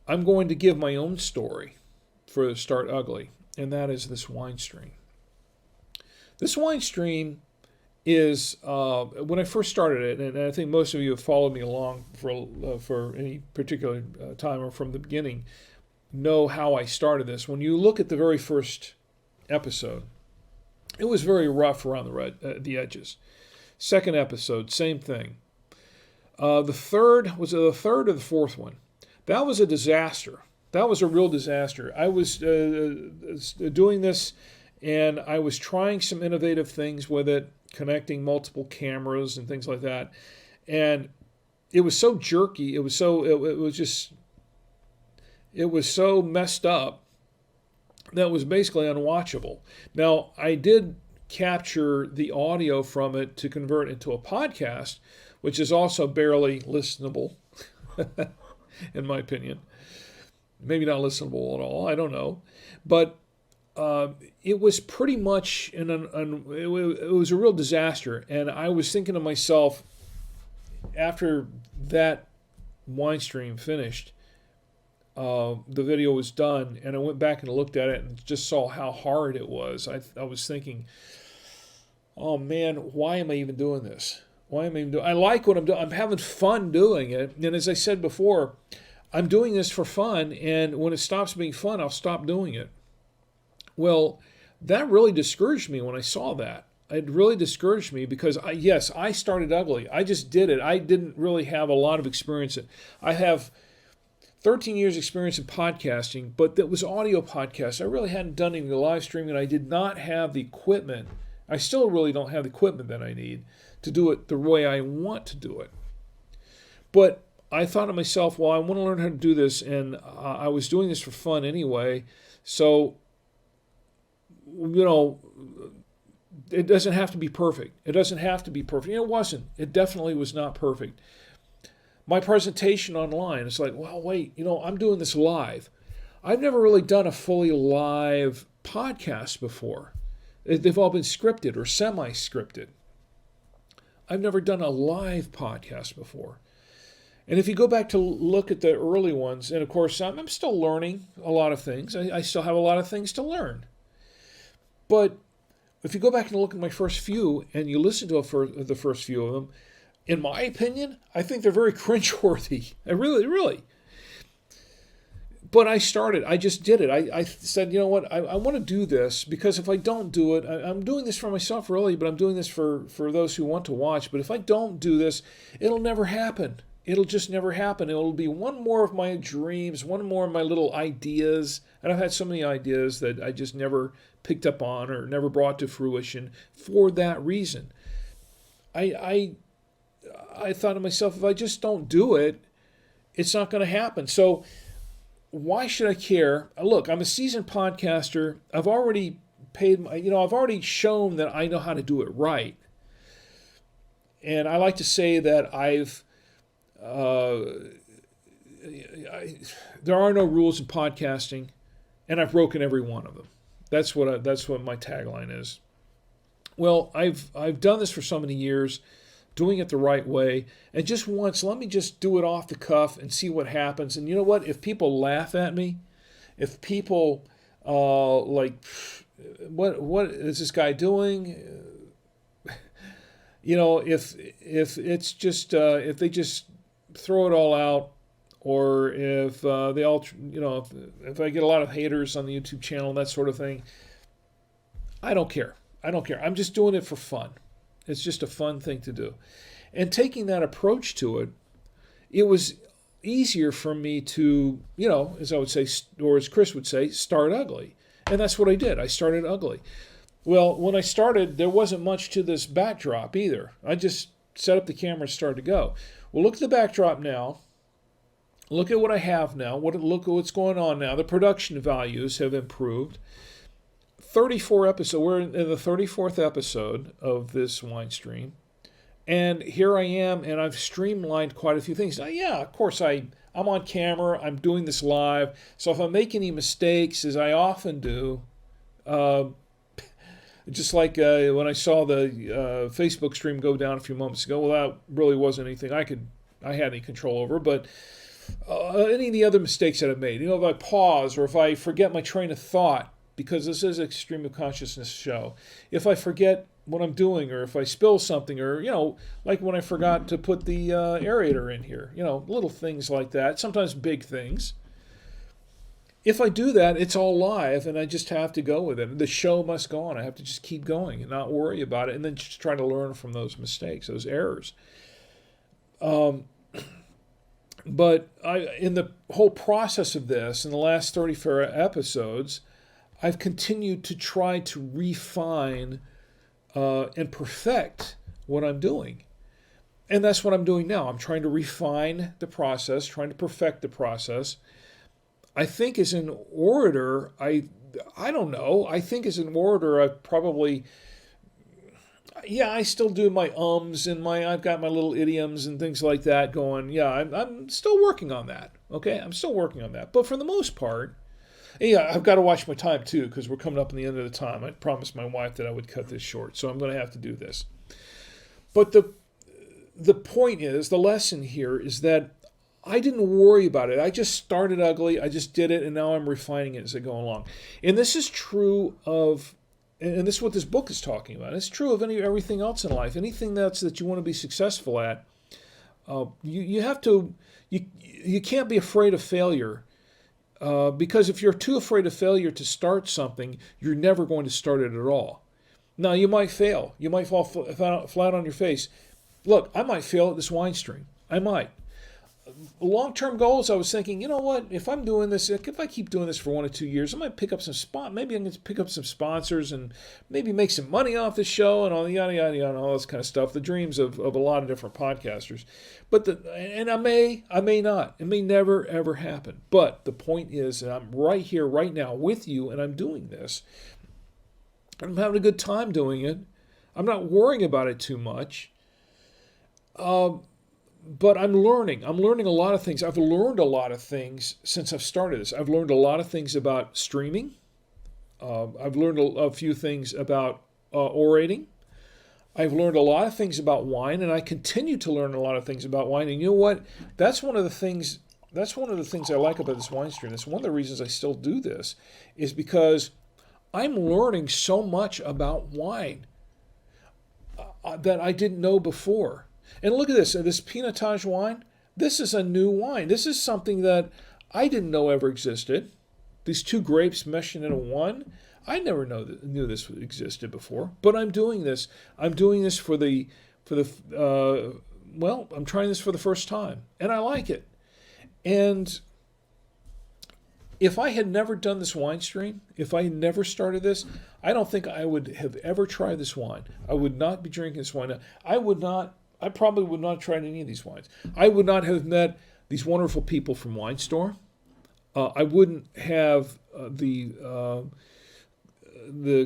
I'm going to give my own story for Start Ugly, and that is this wine stream. This wine stream is, when I first started it, and I think most of you have followed me along for any particular time or from the beginning, know how I started this. When you look at the very first episode, it was very rough around the edges. Second episode, same thing. The third, was it the third or the fourth one? That was a disaster. That was a real disaster. I was doing this, and I was trying some innovative things with it, connecting multiple cameras and things like that. And it was so jerky. It was so messed up that it was basically unwatchable. Now, I did capture the audio from it to convert into a podcast, which is also barely listenable, in my opinion. Maybe not listenable at all, I don't know. But it was pretty much, it was a real disaster. And I was thinking to myself, after that wine stream finished, the video was done, and I went back and looked at it and just saw how hard it was. I was thinking, oh man, why am I even doing this? I like what I'm doing. I'm having fun doing it. And as I said before, I'm doing this for fun, and when it stops being fun, I'll stop doing it. Well, that really discouraged me when I saw that. It really discouraged me because, I started ugly. I just did it. I didn't really have a lot of experience. I have 13 years experience in podcasting, but that was audio podcasts. I really hadn't done any live streaming, and I did not have the equipment. I still really don't have the equipment that I need to do it the way I want to do it. But I thought to myself, well, I want to learn how to do this, and I was doing this for fun anyway. So, it doesn't have to be perfect. It doesn't have to be perfect. It wasn't. It definitely was not perfect. My presentation online, it's like, well, wait, I'm doing this live. I've never really done a fully live podcast before. They've all been scripted or semi-scripted. I've never done a live podcast before. And if you go back to look at the early ones, and of course, I'm still learning a lot of things. I still have a lot of things to learn. But if you go back and look at my first few, and you listen to the first few of them, in my opinion, I think they're very cringeworthy. I really. But I just did it. I said, you know what, I want to do this, because if I don't do it, I'm doing this for myself really, but I'm doing this for those who want to watch. But if I don't do this, it'll never happen. It'll just never happen. It'll be one more of my dreams, one more of my little ideas. And I've had so many ideas that I just never picked up on or never brought to fruition for that reason. I thought to myself, if I just don't do it, it's not going to happen. So why should I care? Look, I'm a seasoned podcaster. I've already I've already shown that I know how to do it right. And I like to say that there are no rules in podcasting, and I've broken every one of them. That's what my tagline is. Well, I've done this for so many years, doing it the right way, and just once, let me just do it off the cuff and see what happens. And you know what? If people laugh at me, if people what is this guy doing? If it's just if they just throw it all out, or if they all, if I get a lot of haters on the YouTube channel, that sort of thing, I don't care. I'm just doing it for fun. It's just a fun thing to do. And taking that approach to it, it was easier for me to, as I would say, or as Chris would say, start ugly. And that's what I did. I started ugly. Well, when I started, there wasn't much to this backdrop either. I just set up the camera and started to go. Well, look at the backdrop now. Look at what I have now. Look at what's going on now. The production values have improved. 34 episodes. We're in the 34th episode of this wine stream. And here I am, and I've streamlined quite a few things. Now, yeah, of course, I'm on camera. I'm doing this live. So if I make any mistakes, as I often do, just like when I saw the Facebook stream go down a few moments ago, well, that really wasn't anything I had any control over. But any of the other mistakes that I've made. If I pause or if I forget my train of thought, because this is a stream of consciousness show. If I forget what I'm doing, or if I spill something, or, like when I forgot to put the aerator in here, little things like that, sometimes big things. If I do that, it's all live, and I just have to go with it. The show must go on. I have to just keep going and not worry about it, and then just try to learn from those mistakes, those errors. But in the whole process of this, in the last 34 episodes, I've continued to try to refine and perfect what I'm doing. And that's what I'm doing now. I'm trying to refine the process, trying to perfect the process. I think as an orator, I don't know. I think as an orator, I still do my ums and I've got my little idioms and things like that going. Yeah, I'm still working on that. Okay, I'm still working on that. But for the most part, I've got to watch my time too, because we're coming up on the end of the time. I promised my wife that I would cut this short, so I'm going to have to do this. But the point is, the lesson here is that I didn't worry about it. I just started ugly. I just did it, and now I'm refining it as I go along. And this is true of, and this is what this book is talking about. It's true of everything else in life. Anything that you want to be successful at, you can't be afraid of failure. Because if you're too afraid of failure to start something, you're never going to start it at all. Now, you might fail. You might fall flat on your face. Look, I might fail at this wine stream. I might. Long-term goals, I was thinking, you know what? If I'm doing this, if I keep doing this for 1 or 2 years, I might pick up maybe I'm going to pick up some sponsors and maybe make some money off the show and all yada yada yada and all this kind of stuff. The dreams of a lot of different podcasters. And I may not. It may never ever happen. But the point is that I'm right here, right now with you, and I'm doing this. I'm having a good time doing it. I'm not worrying about it too much. But I'm learning. I'm learning a lot of things. I've learned a lot of things since I've started this. I've learned a lot of things about streaming. I've learned a few things about orating. I've learned a lot of things about wine, and I continue to learn a lot of things about wine. And you know what? That's one of the things I like about this wine stream. That's one of the reasons I still do this, is because I'm learning so much about wine that I didn't know before. And look at this Pinotage wine. This is a new wine. This is something that I didn't know ever existed. These two grapes meshing into one. I never knew this existed before. But I'm doing this. I'm doing this I'm trying this for the first time, and I like it. And if I had never done this wine stream, if I had never started this, I don't think I would have ever tried this wine. I would not be drinking this wine. I probably would not have tried any of these wines. I would not have met these wonderful people from Wine Store. I wouldn't have the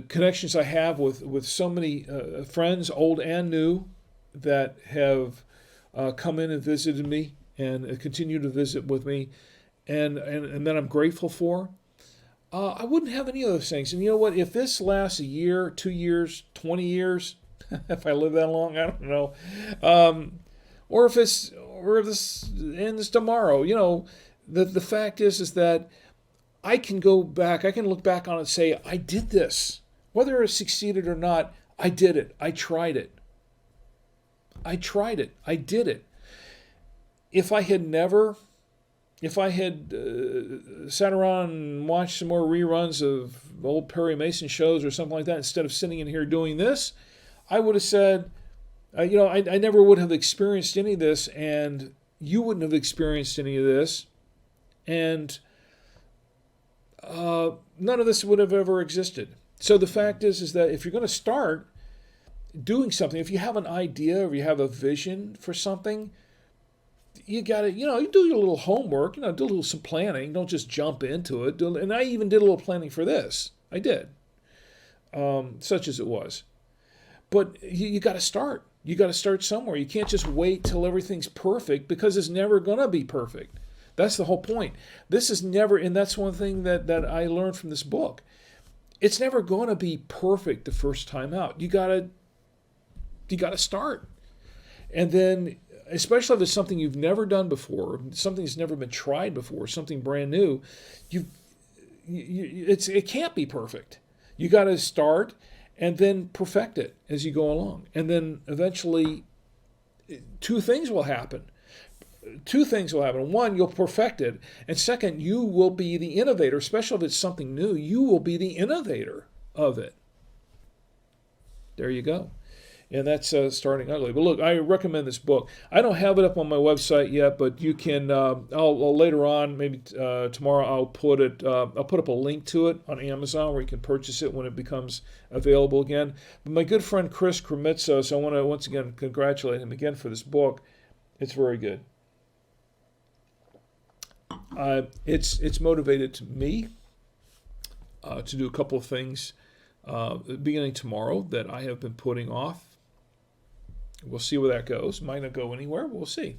connections I have with so many friends, old and new, that have come in and visited me and continue to visit with me, and that I'm grateful for. I wouldn't have any of those things. And you know what? If this lasts a year, 2 years, 20 years, if I live that long, I don't know. Or if this ends tomorrow, the fact is that I can go back, I can look back on it and say, I did this. Whether it succeeded or not, I did it. I tried it. I did it. If I had sat around and watched some more reruns of old Perry Mason shows or something like that, instead of sitting in here doing this, I would have said, I never would have experienced any of this, and you wouldn't have experienced any of this, and none of this would have ever existed. So the fact is that if you're going to start doing something, if you have an idea or you have a vision for something, you got to, you do your little homework, do some planning. Don't just jump into it. And I even did a little planning for this. I did, such as it was. But you got to start. You got to start somewhere. You can't just wait till everything's perfect, because it's never going to be perfect. That's the whole point. This is never, and that's one thing that I learned from this book. It's never going to be perfect the first time out. You got to start. And then especially if it's something you've never done before, something that's never been tried before, something brand new, it can't be perfect. You got to start and then perfect it as you go along. And then eventually two things will happen. One, you'll perfect it. And second, you will be the innovator, especially if it's something new. You will be the innovator of it. There you go. And that's Starting Ugly. But look, I recommend this book. I don't have it up on my website yet, but you can. I'll later on, maybe tomorrow, I'll put up a link to it on Amazon where you can purchase it when it becomes available again. But my good friend Chris Krimitsos, I want to once again congratulate him again for this book. It's very good. It's motivated me to do a couple of things beginning tomorrow that I have been putting off. We'll see where that goes. Might not go anywhere. We'll see.